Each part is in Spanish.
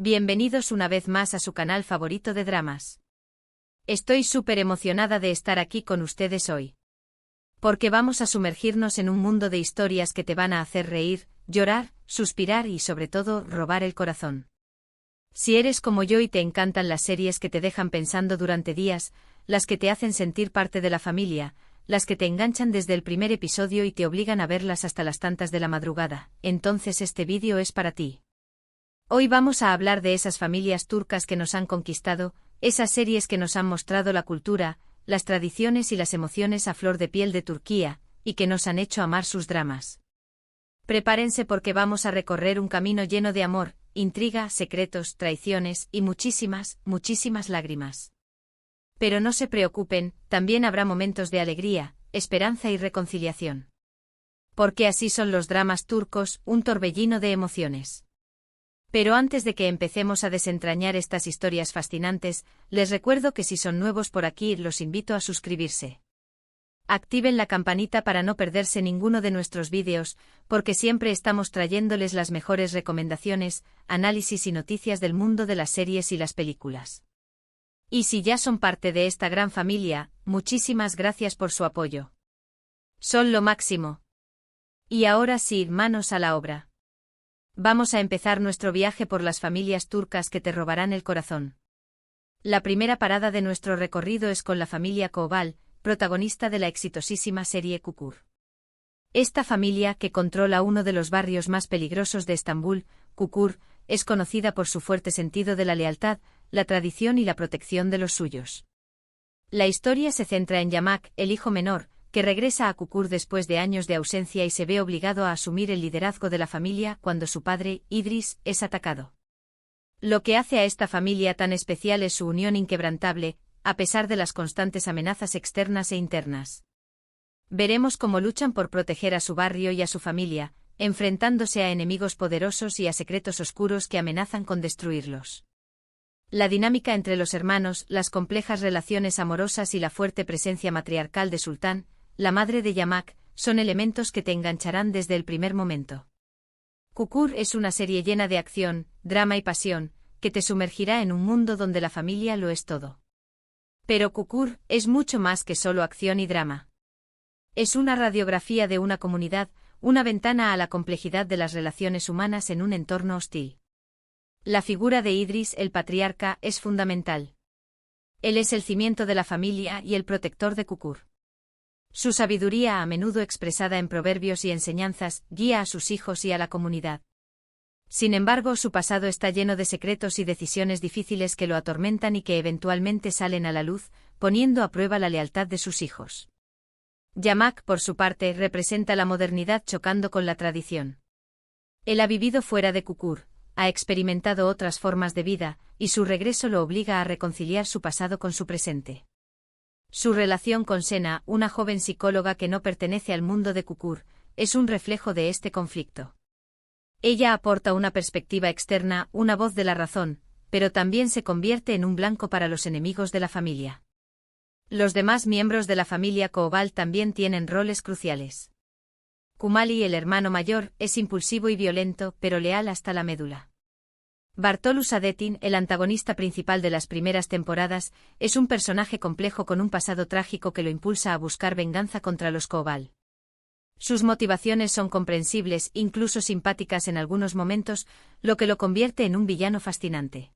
Bienvenidos una vez más a su canal favorito de dramas. Estoy súper emocionada de estar aquí con ustedes hoy. Porque vamos a sumergirnos en un mundo de historias que te van a hacer reír, llorar, suspirar y sobre todo robar el corazón. Si eres como yo y te encantan las series que te dejan pensando durante días, las que te hacen sentir parte de la familia, las que te enganchan desde el primer episodio y te obligan a verlas hasta las tantas de la madrugada, entonces este vídeo es para ti. Hoy vamos a hablar de esas familias turcas que nos han conquistado, esas series que nos han mostrado la cultura, las tradiciones y las emociones a flor de piel de Turquía, y que nos han hecho amar sus dramas. Prepárense porque vamos a recorrer un camino lleno de amor, intriga, secretos, traiciones y muchísimas lágrimas. Pero no se preocupen, también habrá momentos de alegría, esperanza y reconciliación. Porque así son los dramas turcos, un torbellino de emociones. Pero antes de que empecemos a desentrañar estas historias fascinantes, les recuerdo que si son nuevos por aquí los invito a suscribirse. Activen la campanita para no perderse ninguno de nuestros vídeos, porque siempre estamos trayéndoles las mejores recomendaciones, análisis y noticias del mundo de las series y las películas. Y si ya son parte de esta gran familia, muchísimas gracias por su apoyo. Son lo máximo. Y ahora sí, manos a la obra. Vamos a empezar nuestro viaje por las familias turcas que te robarán el corazón. La primera parada de nuestro recorrido es con la familia Koval, protagonista de la exitosísima serie Çukur. Esta familia, que controla uno de los barrios más peligrosos de Estambul, Çukur, es conocida por su fuerte sentido de la lealtad, la tradición y la protección de los suyos. La historia se centra en Yamak, el hijo menor, que regresa a Çukur después de años de ausencia y se ve obligado a asumir el liderazgo de la familia cuando su padre, Idris, es atacado. Lo que hace a esta familia tan especial es su unión inquebrantable, a pesar de las constantes amenazas externas e internas. Veremos cómo luchan por proteger a su barrio y a su familia, enfrentándose a enemigos poderosos y a secretos oscuros que amenazan con destruirlos. La dinámica entre los hermanos, las complejas relaciones amorosas y la fuerte presencia matriarcal de Sultan, la madre de Yamak, son elementos que te engancharán desde el primer momento. Çukur es una serie llena de acción, drama y pasión, que te sumergirá en un mundo donde la familia lo es todo. Pero Çukur es mucho más que solo acción y drama. Es una radiografía de una comunidad, una ventana a la complejidad de las relaciones humanas en un entorno hostil. La figura de Idris, el patriarca, es fundamental. Él es el cimiento de la familia y el protector de Çukur. Su sabiduría, a menudo expresada en proverbios y enseñanzas, guía a sus hijos y a la comunidad. Sin embargo, su pasado está lleno de secretos y decisiones difíciles que lo atormentan y que eventualmente salen a la luz, poniendo a prueba la lealtad de sus hijos. Yamak, por su parte, representa la modernidad chocando con la tradición. Él ha vivido fuera de Çukur, ha experimentado otras formas de vida, y su regreso lo obliga a reconciliar su pasado con su presente. Su relación con Sena, una joven psicóloga que no pertenece al mundo de Çukur, es un reflejo de este conflicto. Ella aporta una perspectiva externa, una voz de la razón, pero también se convierte en un blanco para los enemigos de la familia. Los demás miembros de la familia Koval también tienen roles cruciales. Kumali, el hermano mayor, es impulsivo y violento, pero leal hasta la médula. Bartolu Saadettin, el antagonista principal de las primeras temporadas, es un personaje complejo con un pasado trágico que lo impulsa a buscar venganza contra los Koval. Sus motivaciones son comprensibles, incluso simpáticas en algunos momentos, lo que lo convierte en un villano fascinante.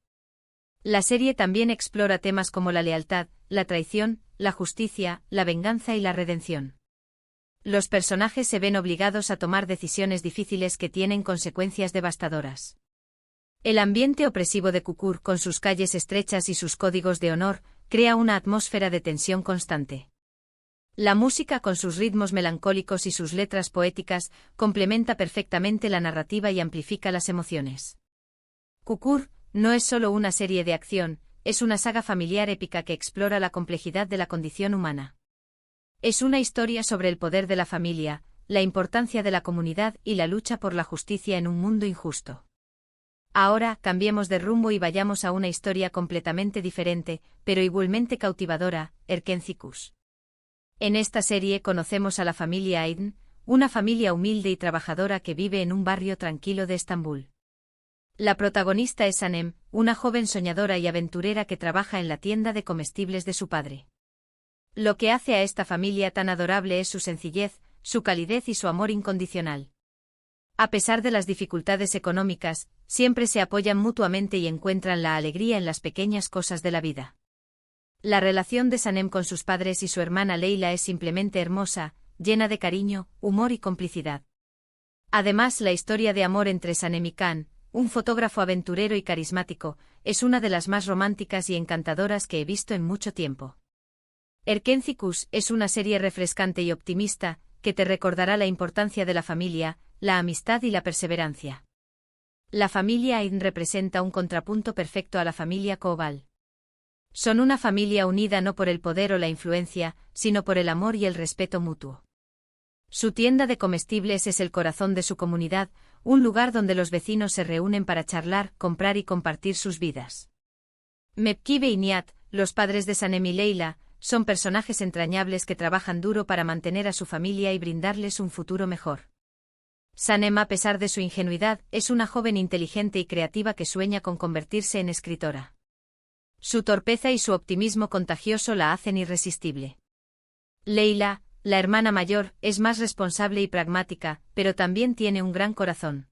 La serie también explora temas como la lealtad, la traición, la justicia, la venganza y la redención. Los personajes se ven obligados a tomar decisiones difíciles que tienen consecuencias devastadoras. El ambiente opresivo de Çukur, con sus calles estrechas y sus códigos de honor, crea una atmósfera de tensión constante. La música, con sus ritmos melancólicos y sus letras poéticas, complementa perfectamente la narrativa y amplifica las emociones. Çukur no es solo una serie de acción, es una saga familiar épica que explora la complejidad de la condición humana. Es una historia sobre el poder de la familia, la importancia de la comunidad y la lucha por la justicia en un mundo injusto. Ahora, cambiemos de rumbo y vayamos a una historia completamente diferente, pero igualmente cautivadora, Erkencikus. En esta serie conocemos a la familia Aydin, una familia humilde y trabajadora que vive en un barrio tranquilo de Estambul. La protagonista es Sanem, una joven soñadora y aventurera que trabaja en la tienda de comestibles de su padre. Lo que hace a esta familia tan adorable es su sencillez, su calidez y su amor incondicional. A pesar de las dificultades económicas, siempre se apoyan mutuamente y encuentran la alegría en las pequeñas cosas de la vida. La relación de Sanem con sus padres y su hermana Leila es simplemente hermosa, llena de cariño, humor y complicidad. Además, la historia de amor entre Sanem y Khan, un fotógrafo aventurero y carismático, es una de las más románticas y encantadoras que he visto en mucho tiempo. Erkencikus es una serie refrescante y optimista, que te recordará la importancia de la familia, la amistad y la perseverancia. La familia Ain representa un contrapunto perfecto a la familia Koval. Son una familia unida no por el poder o la influencia, sino por el amor y el respeto mutuo. Su tienda de comestibles es el corazón de su comunidad, un lugar donde los vecinos se reúnen para charlar, comprar y compartir sus vidas. Mepkibe y Nihat, los padres de Sanem y Leila, son personajes entrañables que trabajan duro para mantener a su familia y brindarles un futuro mejor. Sanem, a pesar de su ingenuidad, es una joven inteligente y creativa que sueña con convertirse en escritora. Su torpeza y su optimismo contagioso la hacen irresistible. Leila, la hermana mayor, es más responsable y pragmática, pero también tiene un gran corazón.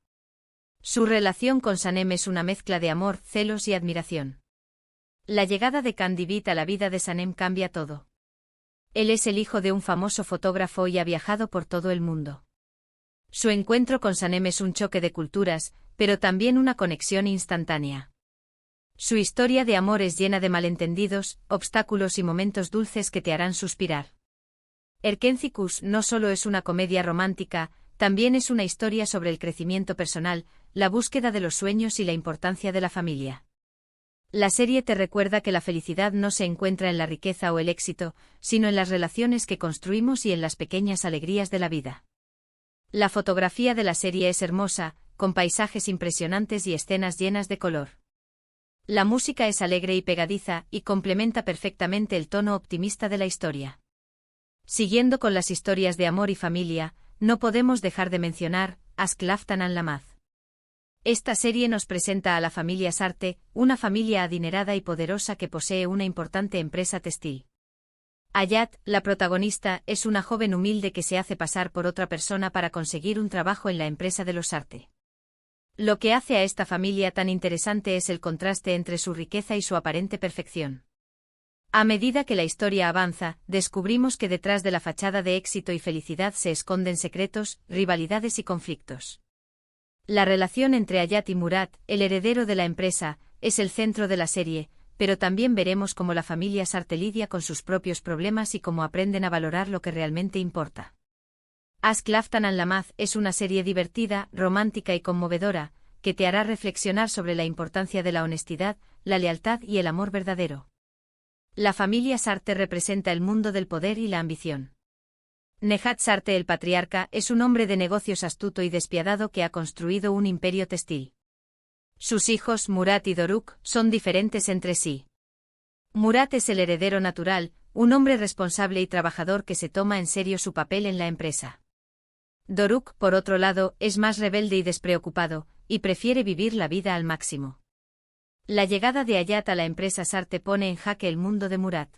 Su relación con Sanem es una mezcla de amor, celos y admiración. La llegada de Kandivit a la vida de Sanem cambia todo. Él es el hijo de un famoso fotógrafo y ha viajado por todo el mundo. Su encuentro con Sanem es un choque de culturas, pero también una conexión instantánea. Su historia de amor es llena de malentendidos, obstáculos y momentos dulces que te harán suspirar. Erkencikus no solo es una comedia romántica, también es una historia sobre el crecimiento personal, la búsqueda de los sueños y la importancia de la familia. La serie te recuerda que la felicidad no se encuentra en la riqueza o el éxito, sino en las relaciones que construimos y en las pequeñas alegrías de la vida. La fotografía de la serie es hermosa, con paisajes impresionantes y escenas llenas de color. La música es alegre y pegadiza, y complementa perfectamente el tono optimista de la historia. Siguiendo con las historias de amor y familia, no podemos dejar de mencionar Ask Laftan and Lamaz. Esta serie nos presenta a la familia Sarte, una familia adinerada y poderosa que posee una importante empresa textil. Hayat, la protagonista, es una joven humilde que se hace pasar por otra persona para conseguir un trabajo en la empresa de los Sarte. Lo que hace a esta familia tan interesante es el contraste entre su riqueza y su aparente perfección. A medida que la historia avanza, descubrimos que detrás de la fachada de éxito y felicidad se esconden secretos, rivalidades y conflictos. La relación entre Hayat y Murat, el heredero de la empresa, es el centro de la serie, pero también veremos cómo la familia Sarte lidia con sus propios problemas y cómo aprenden a valorar lo que realmente importa. Ask Laftan and Lamaz es una serie divertida, romántica y conmovedora, que te hará reflexionar sobre la importancia de la honestidad, la lealtad y el amor verdadero. La familia Sarte representa el mundo del poder y la ambición. Nehat Sarte, el patriarca, es un hombre de negocios astuto y despiadado que ha construido un imperio textil. Sus hijos, Murat y Doruk, son diferentes entre sí. Murat es el heredero natural, un hombre responsable y trabajador que se toma en serio su papel en la empresa. Doruk, por otro lado, es más rebelde y despreocupado, y prefiere vivir la vida al máximo. La llegada de Hayat a la empresa Sarte pone en jaque el mundo de Murat.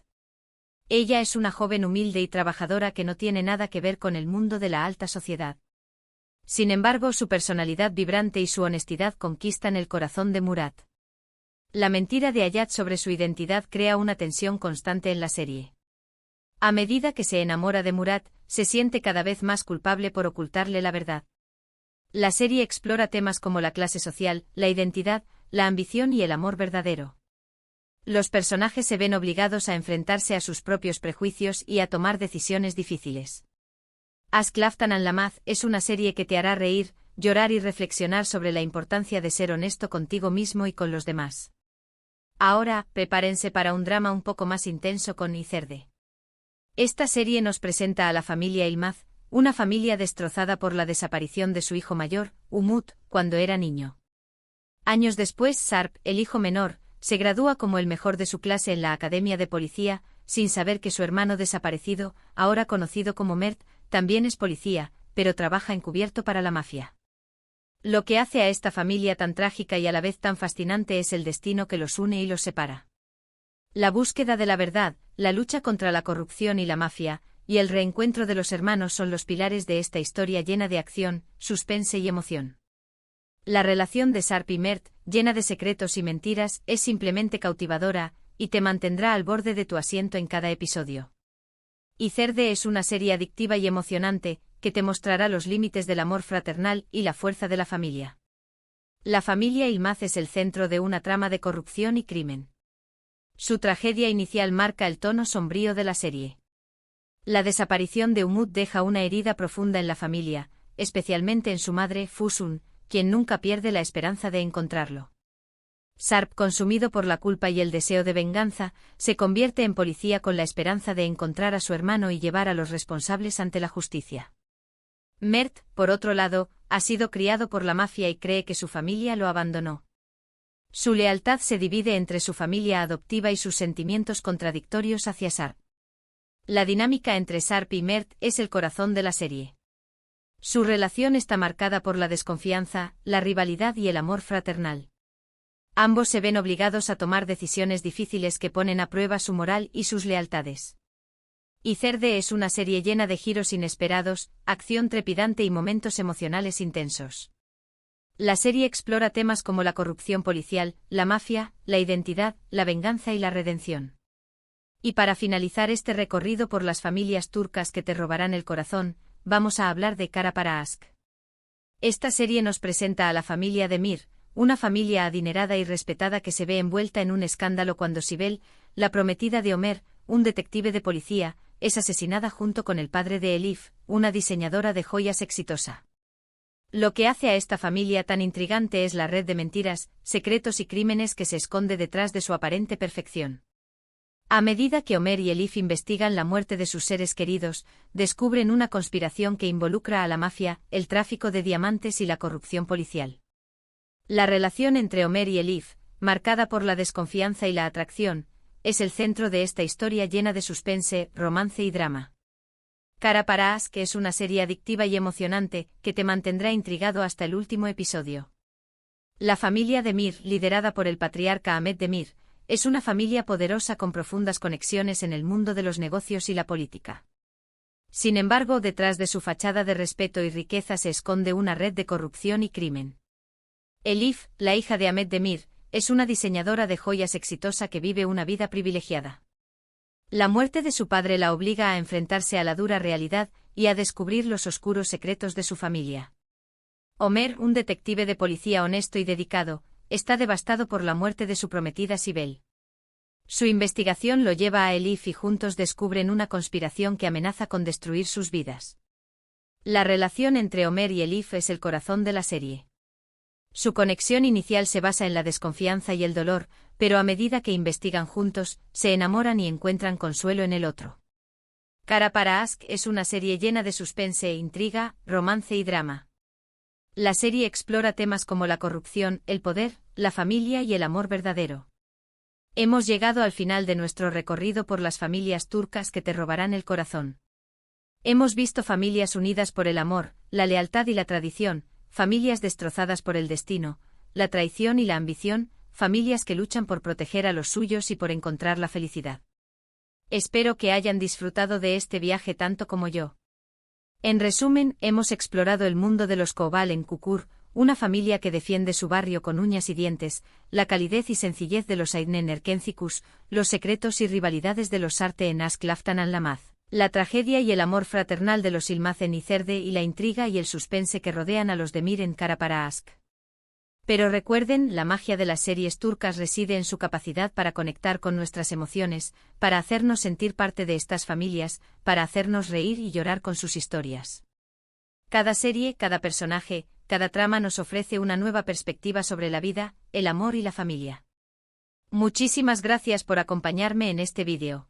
Ella es una joven humilde y trabajadora que no tiene nada que ver con el mundo de la alta sociedad. Sin embargo, su personalidad vibrante y su honestidad conquistan el corazón de Murat. La mentira de Hayat sobre su identidad crea una tensión constante en la serie. A medida que se enamora de Murat, se siente cada vez más culpable por ocultarle la verdad. La serie explora temas como la clase social, la identidad, la ambición y el amor verdadero. Los personajes se ven obligados a enfrentarse a sus propios prejuicios y a tomar decisiones difíciles. Ask Laftan and Lamaz es una serie que te hará reír, llorar y reflexionar sobre la importancia de ser honesto contigo mismo y con los demás. Ahora, prepárense para un drama un poco más intenso con Icerde. Esta serie nos presenta a la familia Ilmaz, una familia destrozada por la desaparición de su hijo mayor, Umut, cuando era niño. Años después, Sarp, el hijo menor, se gradúa como el mejor de su clase en la academia de policía, sin saber que su hermano desaparecido, ahora conocido como Mert, también es policía, pero trabaja encubierto para la mafia. Lo que hace a esta familia tan trágica y a la vez tan fascinante es el destino que los une y los separa. La búsqueda de la verdad, la lucha contra la corrupción y la mafia, y el reencuentro de los hermanos son los pilares de esta historia llena de acción, suspense y emoción. La relación de Sharp y Mert, llena de secretos y mentiras, es simplemente cautivadora, y te mantendrá al borde de tu asiento en cada episodio. Y Cerde es una serie adictiva y emocionante, que te mostrará los límites del amor fraternal y la fuerza de la familia. La familia Yılmaz es el centro de una trama de corrupción y crimen. Su tragedia inicial marca el tono sombrío de la serie. La desaparición de Umut deja una herida profunda en la familia, especialmente en su madre, Füsun, quien nunca pierde la esperanza de encontrarlo. Sarp, consumido por la culpa y el deseo de venganza, se convierte en policía con la esperanza de encontrar a su hermano y llevar a los responsables ante la justicia. Mert, por otro lado, ha sido criado por la mafia y cree que su familia lo abandonó. Su lealtad se divide entre su familia adoptiva y sus sentimientos contradictorios hacia Sarp. La dinámica entre Sarp y Mert es el corazón de la serie. Su relación está marcada por la desconfianza, la rivalidad y el amor fraternal. Ambos se ven obligados a tomar decisiones difíciles que ponen a prueba su moral y sus lealtades. Y Cerde es una serie llena de giros inesperados, acción trepidante y momentos emocionales intensos. La serie explora temas como la corrupción policial, la mafia, la identidad, la venganza y la redención. Y para finalizar este recorrido por las familias turcas que te robarán el corazón, vamos a hablar de Kara Para Aşk. Esta serie nos presenta a la familia Demir, una familia adinerada y respetada que se ve envuelta en un escándalo cuando Sibel, la prometida de Ömer, un detective de policía, es asesinada junto con el padre de Elif, una diseñadora de joyas exitosa. Lo que hace a esta familia tan intrigante es la red de mentiras, secretos y crímenes que se esconde detrás de su aparente perfección. A medida que Ömer y Elif investigan la muerte de sus seres queridos, descubren una conspiración que involucra a la mafia, el tráfico de diamantes y la corrupción policial. La relación entre Ömer y Elif, marcada por la desconfianza y la atracción, es el centro de esta historia llena de suspense, romance y drama. Kara Para Aşk es una serie adictiva y emocionante, que te mantendrá intrigado hasta el último episodio. La familia Demir, liderada por el patriarca Ahmet Demir, es una familia poderosa con profundas conexiones en el mundo de los negocios y la política. Sin embargo, detrás de su fachada de respeto y riqueza se esconde una red de corrupción y crimen. Elif, la hija de Ahmet Demir, es una diseñadora de joyas exitosa que vive una vida privilegiada. La muerte de su padre la obliga a enfrentarse a la dura realidad y a descubrir los oscuros secretos de su familia. Ömer, un detective de policía honesto y dedicado, está devastado por la muerte de su prometida Sibel. Su investigación lo lleva a Elif y juntos descubren una conspiración que amenaza con destruir sus vidas. La relación entre Ömer y Elif es el corazón de la serie. Su conexión inicial se basa en la desconfianza y el dolor, pero a medida que investigan juntos, se enamoran y encuentran consuelo en el otro. Kara Para Aşk es una serie llena de suspense, intriga, romance y drama. La serie explora temas como la corrupción, el poder, la familia y el amor verdadero. Hemos llegado al final de nuestro recorrido por las familias turcas que te robarán el corazón. Hemos visto familias unidas por el amor, la lealtad y la tradición, familias destrozadas por el destino, la traición y la ambición, familias que luchan por proteger a los suyos y por encontrar la felicidad. Espero que hayan disfrutado de este viaje tanto como yo. En resumen, hemos explorado el mundo de los Koval en Kukur, una familia que defiende su barrio con uñas y dientes, la calidez y sencillez de los Aydin Erkencikus, los secretos y rivalidades de los Sarte en Aşk Laftan Anlamaz. La tragedia y el amor fraternal de los Yılmaz en Cerde y la intriga y el suspense que rodean a los Demir en Kara Para Aşk. Pero recuerden, la magia de las series turcas reside en su capacidad para conectar con nuestras emociones, para hacernos sentir parte de estas familias, para hacernos reír y llorar con sus historias. Cada serie, cada personaje, cada trama nos ofrece una nueva perspectiva sobre la vida, el amor y la familia. Muchísimas gracias por acompañarme en este vídeo.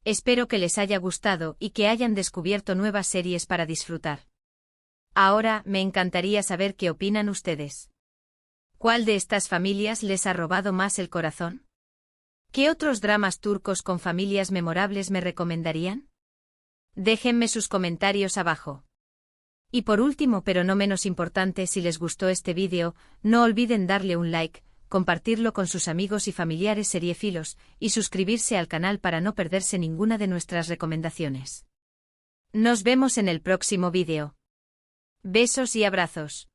Espero que les haya gustado y que hayan descubierto nuevas series para disfrutar. Ahora, me encantaría saber qué opinan ustedes. ¿Cuál de estas familias les ha robado más el corazón? ¿Qué otros dramas turcos con familias memorables me recomendarían? Déjenme sus comentarios abajo. Y por último pero no menos importante, si les gustó este vídeo, no olviden darle un like, compartirlo con sus amigos y familiares seriéfilos, y suscribirse al canal para no perderse ninguna de nuestras recomendaciones. Nos vemos en el próximo vídeo. Besos y abrazos.